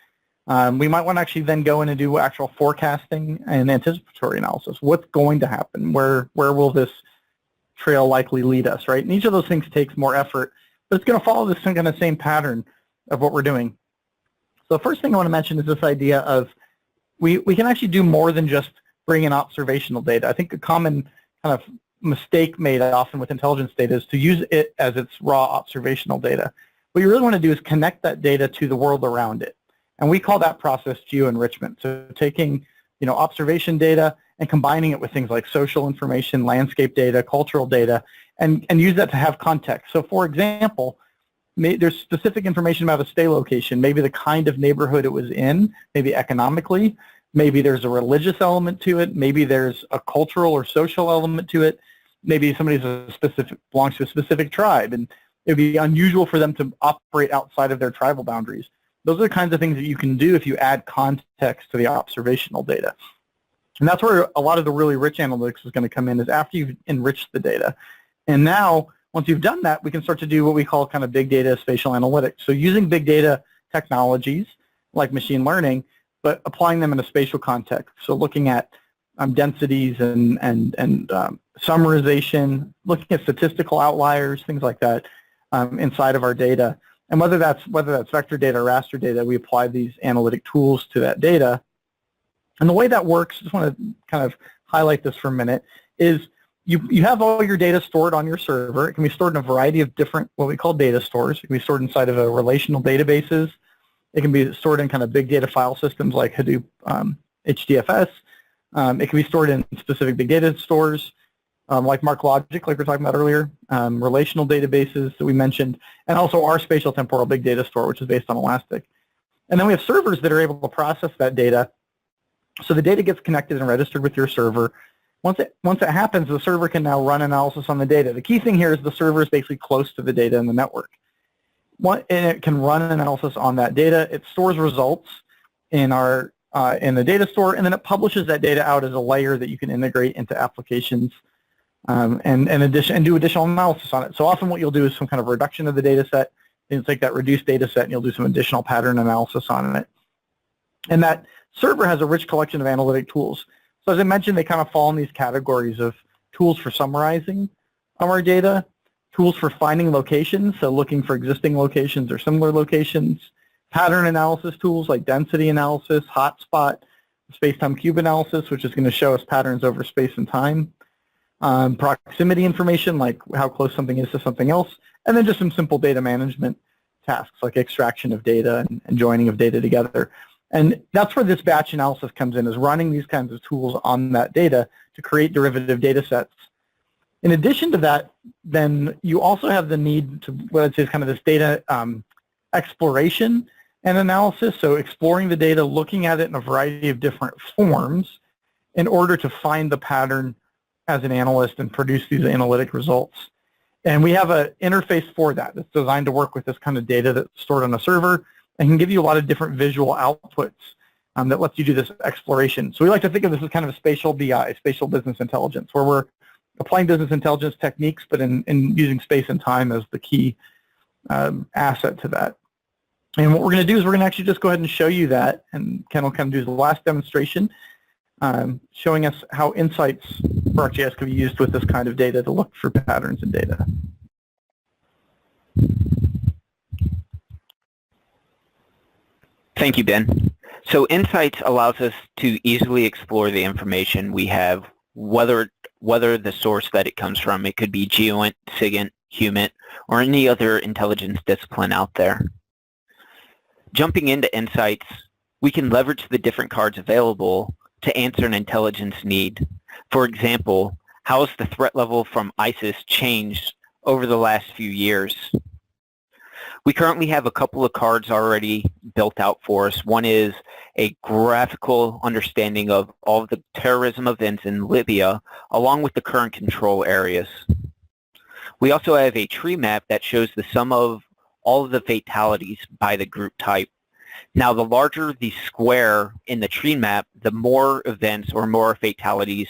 We might want to actually then go in and do actual forecasting and anticipatory analysis. What's going to happen? Where will this trail likely lead us, right? And each of those things takes more effort, but it's going to follow this kind of same pattern of what we're doing. So the first thing I want to mention is this idea of we can actually do more than just bring in observational data. I think a common kind of mistake made often with intelligence data is to use it as its raw observational data. What you really want to do is connect that data to the world around it. And we call that process geo-enrichment. So taking observation data and combining it with things like social information, landscape data, cultural data, and use that to have context. So for example, there's specific information about a stay location, maybe the kind of neighborhood it was in, maybe economically, maybe there's a religious element to it, maybe there's a cultural or social element to it, maybe somebody belongs to a specific tribe, and it would be unusual for them to operate outside of their tribal boundaries. Those are the kinds of things that you can do if you add context to the observational data. And that's where a lot of the really rich analytics is going to come in, is after you've enriched the data. And now, once you've done that, we can start to do what we call kind of big data spatial analytics. So using big data technologies like machine learning, but applying them in a spatial context. So looking at densities and summarization, looking at statistical outliers, things like that inside of our data. And whether that's vector data or raster data, we apply these analytic tools to that data. And the way that works, just want to kind of highlight this for a minute, is you have all your data stored on your server. It can be stored in a variety of different, what we call data stores. It can be stored inside of a relational databases. It can be stored in kind of big data file systems like Hadoop, HDFS. It can be stored in specific big data stores like MarkLogic, like we were talking about earlier, relational databases that we mentioned, and also our spatial temporal big data store, which is based on Elastic. And then we have servers that are able to process that data. So the data gets connected and registered with your server. Once it happens, the server can now run analysis on the data. The key thing here is the server is basically close to the data in the network. And it can run analysis on that data. It stores results in the data store, and then it publishes that data out as a layer that you can integrate into applications and do additional analysis on it. So often what you'll do is some kind of reduction of the data set. You'll take that reduced data set and you'll do some additional pattern analysis on it. And that server has a rich collection of analytic tools. So as I mentioned, they kind of fall in these categories of tools for summarizing our data, tools for finding locations, so looking for existing locations or similar locations, pattern analysis tools like density analysis, hotspot, space-time cube analysis, which is going to show us patterns over space and time, proximity information, like how close something is to something else, and then just some simple data management tasks like extraction of data and joining of data together. And that's where this batch analysis comes in, is running these kinds of tools on that data to create derivative data sets. In addition to that, then you also have the need to, what I'd say is kind of this data exploration and analysis, so exploring the data, looking at it in a variety of different forms in order to find the pattern as an analyst and produce these analytic results. And we have an interface for that that's designed to work with this kind of data that's stored on a server and can give you a lot of different visual outputs that lets you do this exploration. So we like to think of this as kind of a spatial BI, spatial business intelligence, where we're applying business intelligence techniques, but in using space and time as the key asset to that. And what we're going to do is we're going to actually just go ahead and show you that, and Ken will kind of do the last demonstration, showing us how insights for ArcGIS can be used with this kind of data to look for patterns in data. Thank you, Ben. So Insights allows us to easily explore the information we have, whether the source that it comes from. It could be GeoEvent, SIGINT, human, or any other intelligence discipline out there. Jumping into insights, we can leverage the different cards available to answer an intelligence need. For example, how has the threat level from ISIS changed over the last few years? We currently have a couple of cards already built out for us. One is a graphical understanding of all of the terrorism events in Libya, along with the current control areas. We also have a tree map that shows the sum of all of the fatalities by the group type. Now, the larger the square in the tree map, the more events or more fatalities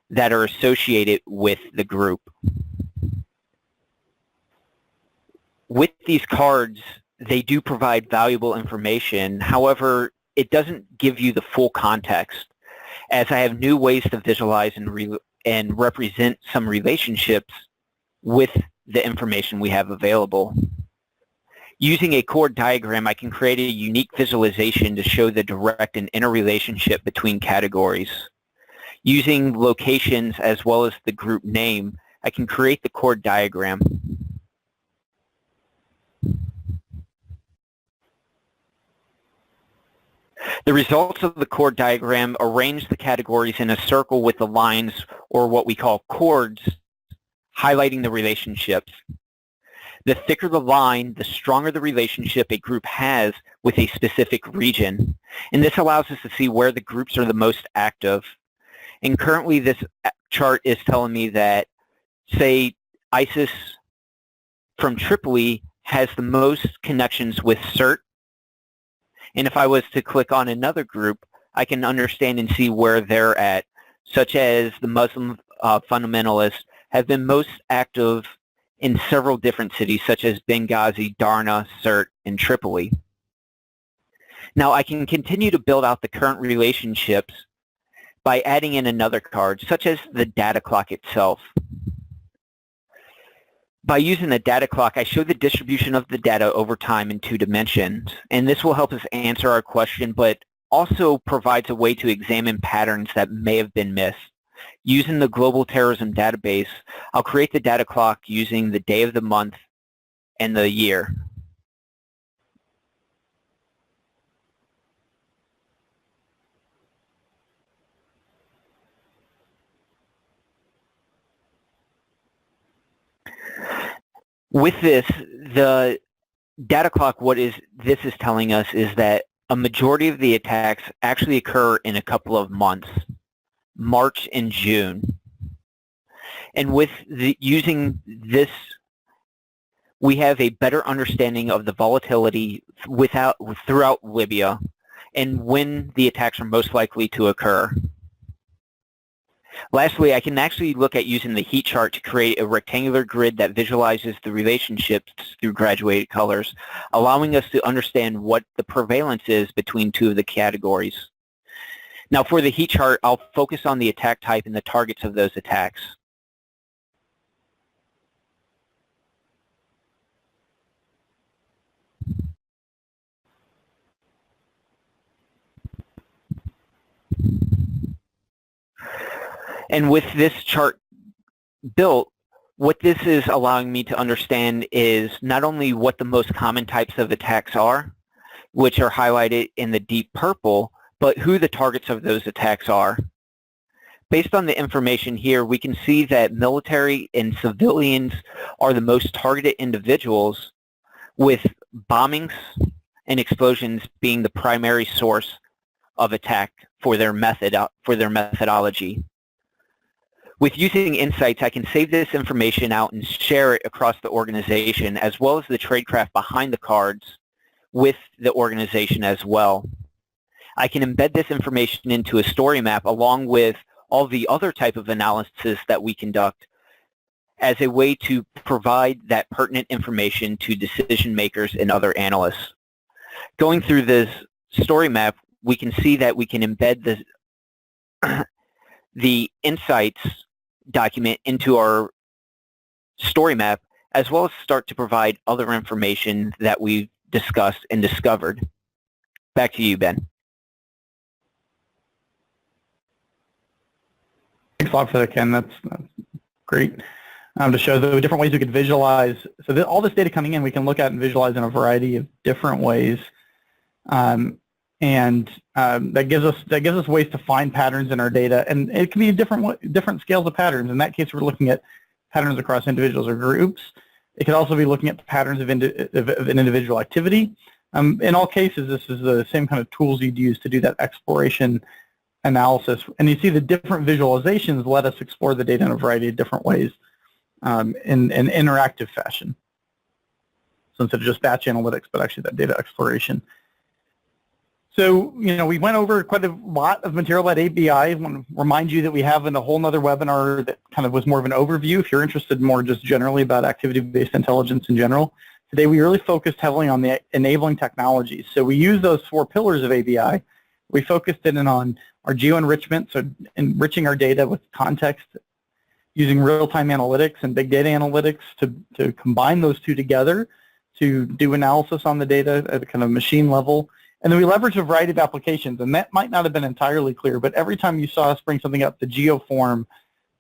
that are associated with the group. With these cards, they do provide valuable information. However, it doesn't give you the full context, as I have new ways to visualize and represent some relationships with the information we have available. Using a chord diagram, I can create a unique visualization to show the direct and interrelationship between categories. Using locations as well as the group name, I can create the chord diagram. The results of the chord diagram arrange the categories in a circle with the lines, or what we call chords, highlighting the relationships. The thicker the line, the stronger the relationship a group has with a specific region. And this allows us to see where the groups are the most active. And currently this chart is telling me that, say, ISIS from Tripoli has the most connections with Sirte. And if I was to click on another group, I can understand and see where they're at, such as the Muslim fundamentalists have been most active in several different cities, such as Benghazi, Darna, Sirte, and Tripoli. Now, I can continue to build out the current relationships by adding in another card, such as the data clock itself. By using the data clock, I show the distribution of the data over time in 2 dimensions, and this will help us answer our question, but also provides a way to examine patterns that may have been missed. Using the Global Terrorism Database, I'll create the data clock using the day of the month and the year. With this, the data clock, this is telling us is that a majority of the attacks actually occur in a couple of months, March and June. And with using this, we have a better understanding of the volatility throughout Libya and when the attacks are most likely to occur. Lastly, I can actually look at using the heat chart to create a rectangular grid that visualizes the relationships through graduated colors, allowing us to understand what the prevalence is between 2 of the categories. Now, for the heat chart, I'll focus on the attack type and the targets of those attacks. And with this chart built, what this is allowing me to understand is not only what the most common types of attacks are, which are highlighted in the deep purple, but who the targets of those attacks are. Based on the information here, we can see that military and civilians are the most targeted individuals, with bombings and explosions being the primary source of attack for their methodology. With using insights, I can save this information out and share it across the organization, as well as the tradecraft behind the cards with the organization as well. I can embed this information into a story map along with all the other type of analysis that we conduct as a way to provide that pertinent information to decision makers and other analysts. Going through this story map, we can see that we can embed the insights document into our story map, as well as start to provide other information that we've discussed and discovered. Back to you, Ben. Thanks a lot for that, Ken. That's great. to show the different ways we could visualize. So all this data coming in, we can look at and visualize in a variety of different ways, that gives us ways to find patterns in our data, and it can be different scales of patterns. In that case, we're looking at patterns across individuals or groups. It could also be looking at patterns of an individual activity. In all cases, this is the same kind of tools you'd use to do that exploration analysis. And you see the different visualizations let us explore the data in a variety of different ways in an interactive fashion. So instead of just batch analytics, but actually that data exploration. So, we went over quite a lot of material at ABI. I want to remind you that we have a whole nother webinar that kind of was more of an overview if you're interested more just generally about activity-based intelligence in general. Today, we really focused heavily on the enabling technologies. So we use those 4 pillars of ABI. We focused in on our geo-enrichment, so enriching our data with context, using real-time analytics and big data analytics to combine those two together to do analysis on the data at a kind of machine level. And then we leverage a variety of applications, and that might not have been entirely clear, but every time you saw us bring something up, the Geoform,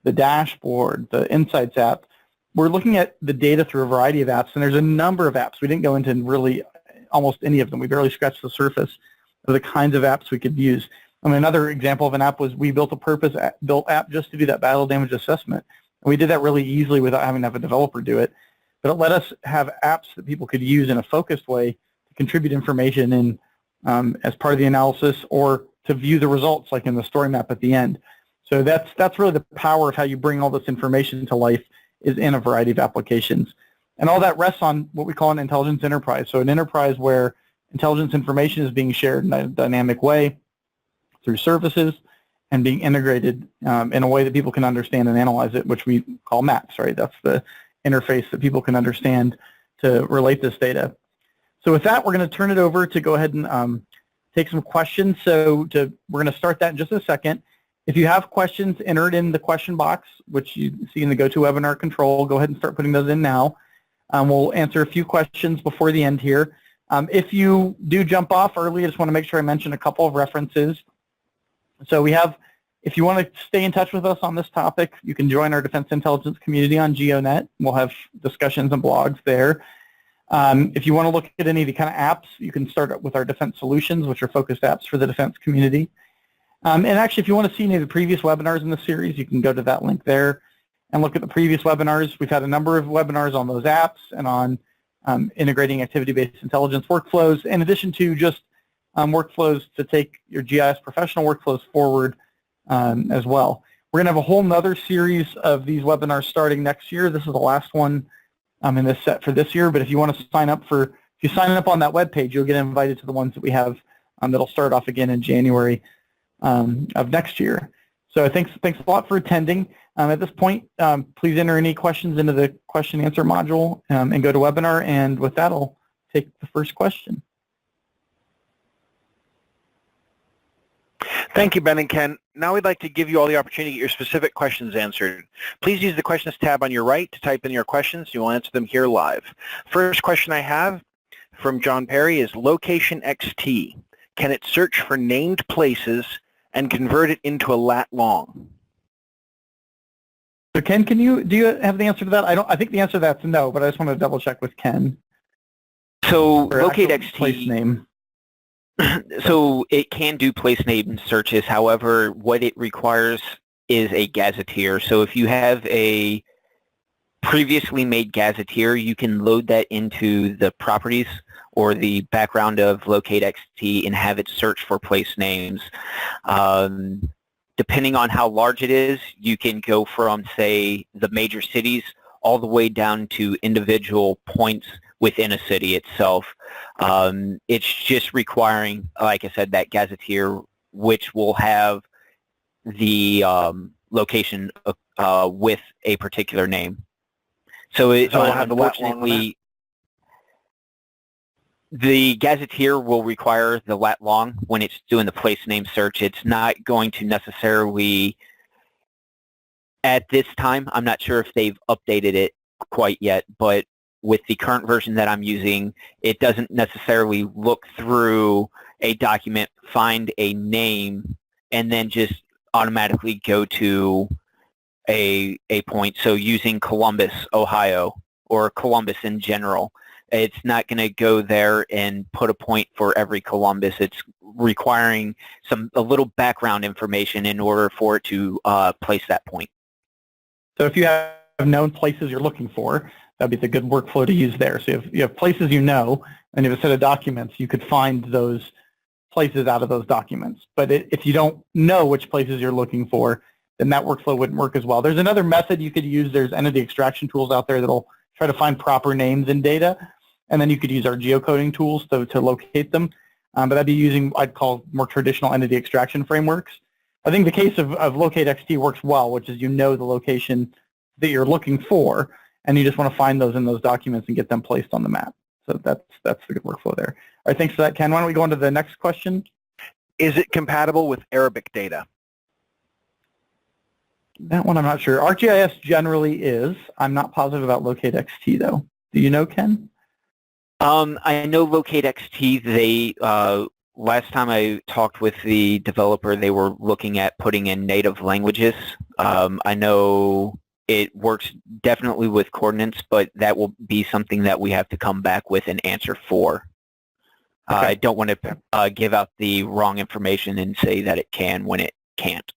the dashboard, the Insights app, we're looking at the data through a variety of apps, and there's a number of apps. We didn't go into really almost any of them. We barely scratched the surface of the kinds of apps we could use. I mean, another example of an app was we built a purpose-built app just to do that battle damage assessment. And we did that really easily without having to have a developer do it. But it let us have apps that people could use in a focused way to contribute information in as part of the analysis or to view the results, like in the story map at the end. So that's really the power of how you bring all this information to life, is in a variety of applications. And all that rests on what we call an intelligence enterprise. So an enterprise where intelligence information is being shared in a dynamic way through services and being integrated in a way that people can understand and analyze it, which we call maps, right? That's the interface that people can understand to relate this data. So with that, we're going to turn it over to go ahead and take some questions. We're going to start that in just a second. If you have questions, enter it in the question box, which you see in the GoToWebinar control. Go ahead and start putting those in now. We'll answer a few questions before the end here. If you do jump off early, I just want to make sure I mention a couple of references. So we have, if you want to stay in touch with us on this topic, you can join our defense intelligence community on GeoNet. We'll have discussions and blogs there. If you want to look at any of the kind of apps, you can start with our defense solutions, which are focused apps for the defense community. And actually, if you want to see any of the previous webinars in the series, you can go to that link there and look at the previous webinars. We've had a number of webinars on those apps and on integrating activity-based intelligence workflows, in addition to just workflows to take your GIS professional workflows forward as well. We're going to have a whole nother series of these webinars starting next year. This is the last one in this set for this year, but if you want to sign up if you sign up on that webpage, you'll get invited to the ones that we have that'll start off again in January of next year. So thanks a lot for attending. At this point, please enter any questions into the question answer module and go to webinar, and with that, I'll take the first question. Thank you, Ben and Ken. Now we'd like to give you all the opportunity to get your specific questions answered. Please use the questions tab on your right to type in your questions. You will answer them here live. First question I have from John Perry is Location XT. Can it search for named places and convert it into a lat long? So Ken, do you have the answer to that? I think the answer to that's no, but I just want to double check with Ken. So Locate XT place name. So it can do place name searches. However, what it requires is a gazetteer. So if you have a previously made gazetteer, you can load that into the properties or the background of Locate XT and have it search for place names. Depending on how large it is, you can go from, say, the major cities all the way down to individual points within a city itself. It's just requiring, like I said, that gazetteer, which will have the location with a particular name. So unfortunately, the gazetteer will require the lat long when it's doing the place name search. It's not going to necessarily, at this time, I'm not sure if they've updated it quite yet, but with the current version that I'm using, it doesn't necessarily look through a document, find a name, and then just automatically go to a point. So using Columbus, Ohio, or Columbus in general, it's not going to go there and put a point for every Columbus. It's requiring a little background information in order for it to place that point. So if you have known places you're looking for, that'd be the good workflow to use there. So if you have places you know, and you have a set of documents, you could find those places out of those documents. But if you don't know which places you're looking for, then that workflow wouldn't work as well. There's another method you could use. There's entity extraction tools out there that'll try to find proper names in data, and then you could use our geocoding tools to locate them. But that'd be using, I'd call, more traditional entity extraction frameworks. I think the case of LocateXT works well, which is you know the location that you're looking for, and you just want to find those in those documents and get them placed on the map. So that's the good workflow there. All right, thanks for that, Ken. Why don't we go on to the next question? Is it compatible with Arabic data? That one I'm not sure. ArcGIS generally is. I'm not positive about LocateXT, though. Do you know, Ken? I know LocateXT, they, last time I talked with the developer, they were looking at putting in native languages. I know it works definitely with coordinates, but that will be something that we have to come back with an answer for. Okay. I don't want to give out the wrong information and say that it can when it can't.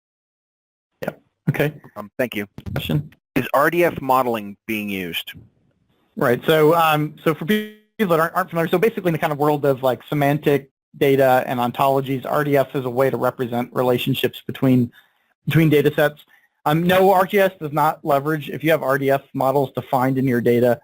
Yep. Okay. Thank you. Question? Is RDF modeling being used? Right. So, so for people that aren't familiar, so basically in the kind of world of like semantic data and ontologies, RDF is a way to represent relationships between data sets. No, ArcGIS does not leverage, if you have RDF models defined in your data,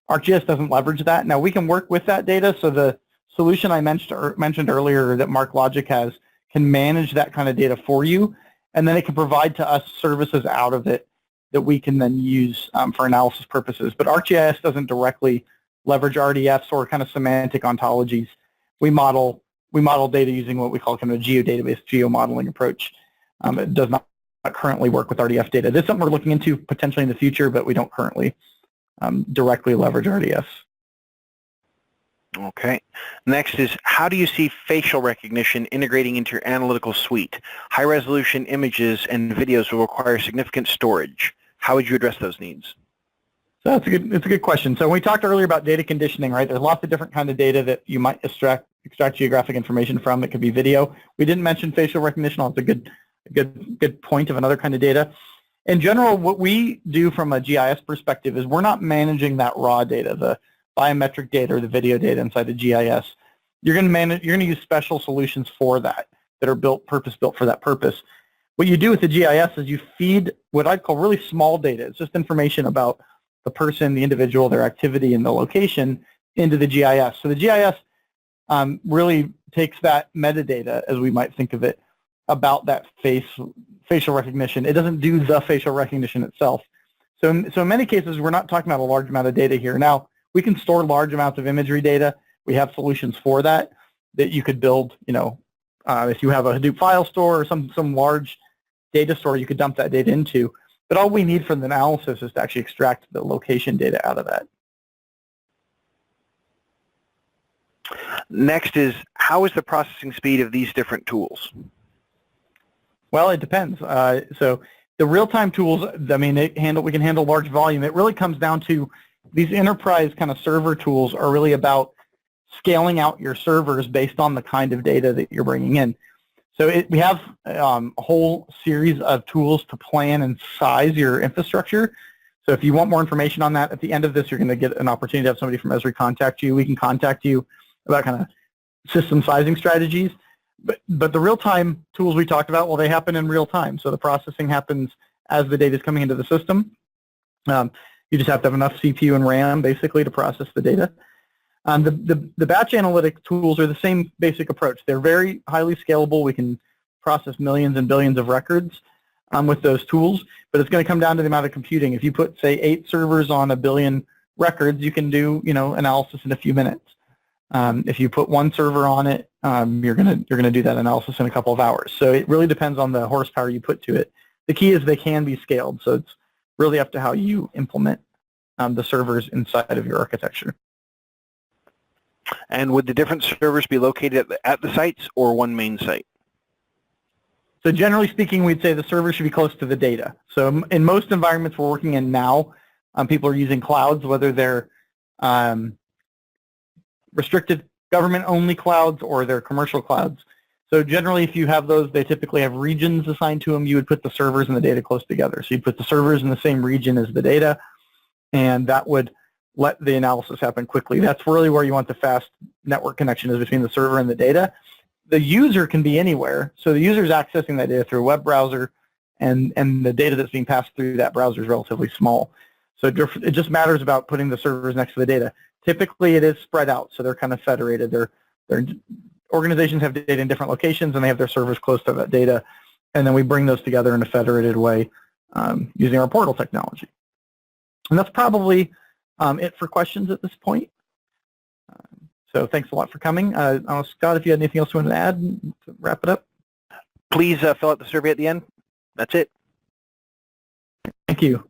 ArcGIS doesn't leverage that. Now, we can work with that data, so the solution I mentioned earlier that MarkLogic has can manage that kind of data for you, and then it can provide to us services out of it that we can then use for analysis purposes. But ArcGIS doesn't directly leverage RDFs or kind of semantic ontologies. We model data using what we call kind of a geodatabase, geomodeling approach. It does not currently work with RDF data. This is something we're looking into potentially in the future, but we don't currently directly leverage RDF. Okay. Next is, how do you see facial recognition integrating into your analytical suite? High-resolution images and videos will require significant storage. How would you address those needs? So it's a good question. So when we talked earlier about data conditioning, right, there's lots of different kinds of data that you might extract geographic information from. It could be video. We didn't mention facial recognition. It's a good point of another kind of data. In general, what we do from a GIS perspective is we're not managing that raw data, the biometric data or the video data inside the GIS. You're going to use special solutions for that are purpose-built for that purpose. What you do with the GIS is you feed what I'd call really small data. It's just information about the person, the individual, their activity, and the location into the GIS. So the GIS really takes that metadata, as we might think of it, about that facial recognition. It doesn't do the facial recognition itself. So in many cases, we're not talking about a large amount of data here. Now, we can store large amounts of imagery data. We have solutions for that you could build, if you have a Hadoop file store or some large data store you could dump that data into. But all we need for the analysis is to actually extract the location data out of that. Next is, how is the processing speed of these different tools? Well, it depends. So the real-time tools, I mean, we can handle large volume. It really comes down to these enterprise kind of server tools are really about scaling out your servers based on the kind of data that you're bringing in. So we have a whole series of tools to plan and size your infrastructure. So if you want more information on that, at the end of this, you're going to get an opportunity to have somebody from Esri contact you. We can contact you about kind of system sizing strategies. But the real-time tools we talked about, well, they happen in real time. So the processing happens as the data is coming into the system. You just have to have enough CPU and RAM, basically, to process the data. The batch analytic tools are the same basic approach. They're very highly scalable. We can process millions and billions of records with those tools, but it's going to come down to the amount of computing. If you put, say, 8 servers on 1 billion records, you can do, analysis in a few minutes. If you put 1 server on it, you're going to do that analysis in a couple of hours. So it really depends on the horsepower you put to it. The key is they can be scaled, so it's really up to how you implement the servers inside of your architecture. And would the different servers be located at the sites or one main site? So generally speaking, we'd say the server should be close to the data. So in most environments we're working in now, people are using clouds, whether they're restricted government-only clouds or they're commercial clouds. So generally, if you have those, they typically have regions assigned to them. You would put the servers and the data close together. So you'd put the servers in the same region as the data, and that would let the analysis happen quickly. That's really where you want the fast network connection, is between the server and the data. The user can be anywhere. So the user is accessing that data through a web browser, and the data that's being passed through that browser is relatively small. So it just matters about putting the servers next to the data. Typically, it is spread out, so they're kind of federated. Organizations have data in different locations, and they have their servers close to that data, and then we bring those together in a federated way using our portal technology. And that's probably it for questions at this point. So thanks a lot for coming. Scott, if you had anything else you wanted to add to wrap it up? Please fill out the survey at the end. That's it. Thank you.